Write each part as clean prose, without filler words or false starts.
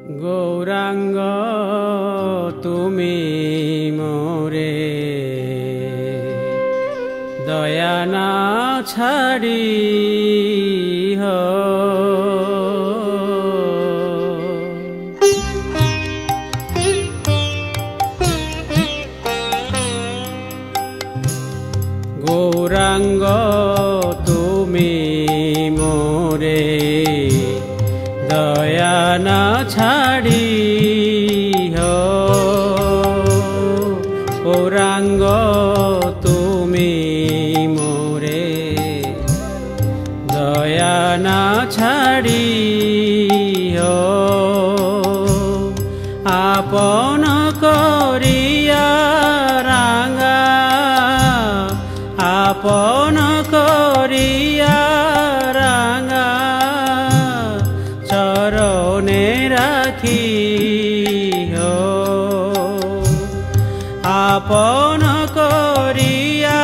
গৌরাঙ্গ তুমি মোরে দয়া না ছাড়ি গৌরাঙ্গ তুমি মোরে দয়া না ছাড়ি গৌরাঙ্গ তুমি মোরে দয়া না ছাড়ি আপন করিয়া রাঙা আপন করিয়া রাঙা চরণে রাখি আপন করিয়া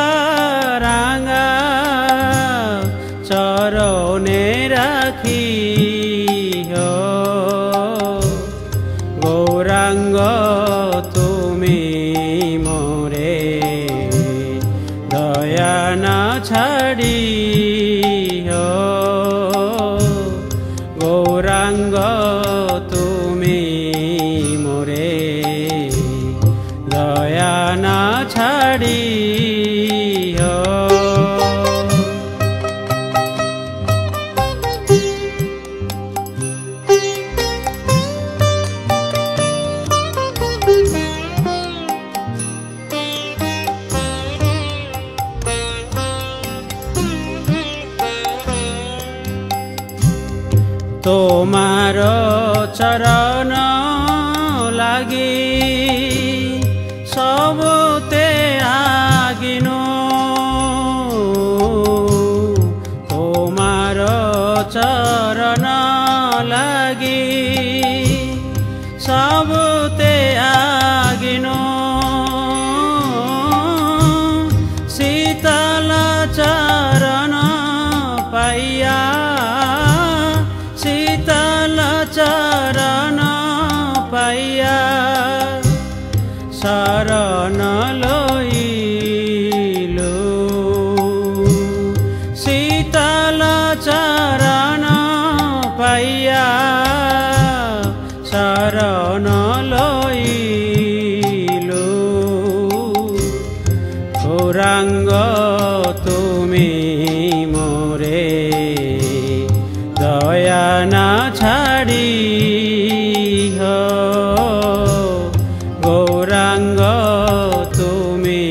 রাঙা চরণে রাখি গৌরাঙ্গ তুমি মোরে দয়া না ছাড়ি গৌরাঙ্গ তুমি মোরে দয়া না ছাড়ি তোমার চরণ লাগি সবতে আগিনো তোমার চরণ লাগি সবতে আগিনো শীতল চরণ পাইয়া শীতল চরণ পাইয়া শরণ লইলু শীতল চরণ পাইয়া শরণ লইলু গৌরাঙ্গ তুমি মোরে দয়া না ছাড়ি গৌরাঙ্গ তুমি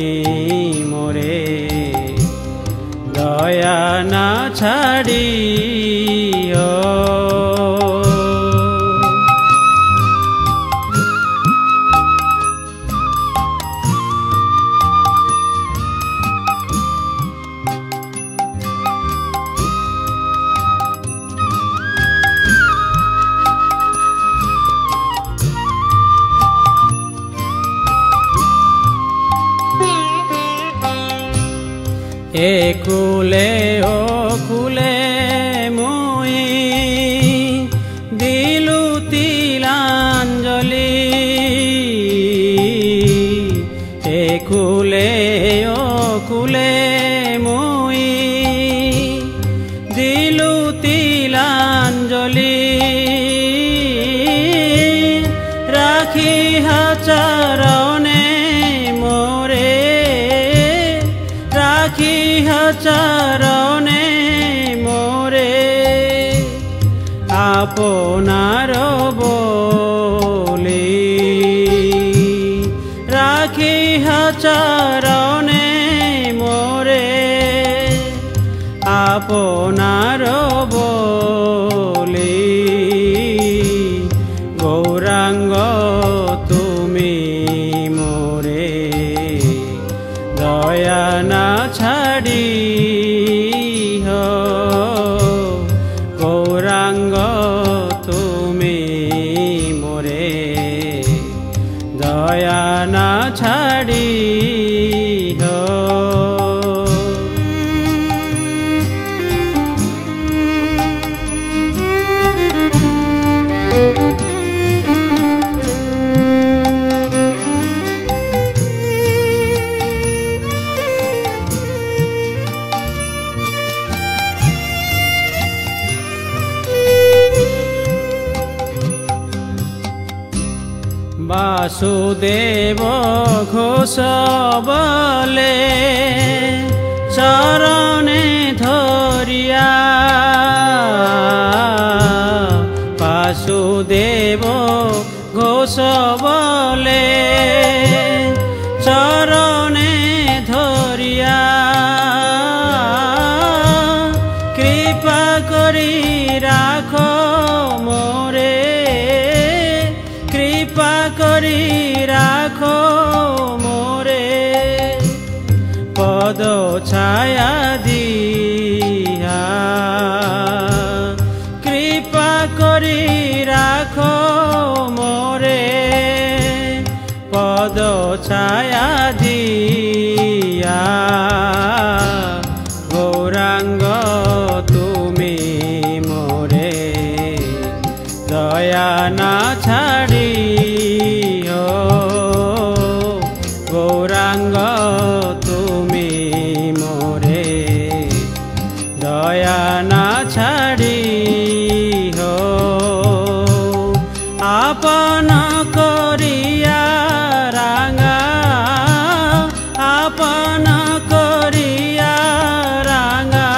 মোরে দয়া না ছাড়ি একুলে ও কুলে মুই দিলু তিলাঞ্জলি একুলে ও কুলে মুই দিলু তিলাঞ্জলি রাখি চরণে মোরে রাখি চরণে মোরে আপনার বলি রাখি চরণে মোরে আপনার বলি গৌরাঙ্গ তুমি মোরে দয়া না ছাড়ি গৌরাঙ্গ তুমি মোরে দয়া না ছাড়ি বাসুদেব ঘোষ বলে চরণে ধরিয়া বাসুদেব ঘোষ বলে চরণে ধরিয়া কৃপা করি রাখ মোরে কৃপা করি রাখ মোরে পদ ছায়া দিয়া কৃপা করি রাখ মোরে পদ ছায়া দিয়া গৌরাঙ্গ তুমি মোরে দয়া না ছাড়ি গৌরাঙ্গ তুমি মোরে দয়া না ছাড়ি আপন করিয়া রাঙা আপন করিয়া রাঙা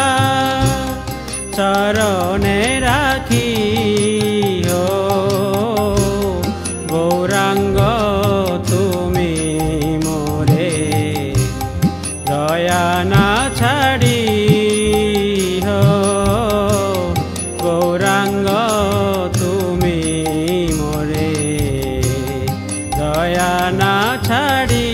চরণে রাখি গৌরাঙ্গ তুমি মোরে দয়া না ছাড়ি গৌরাঙ্গ তুমি মোরে দয়া না ছাড়ি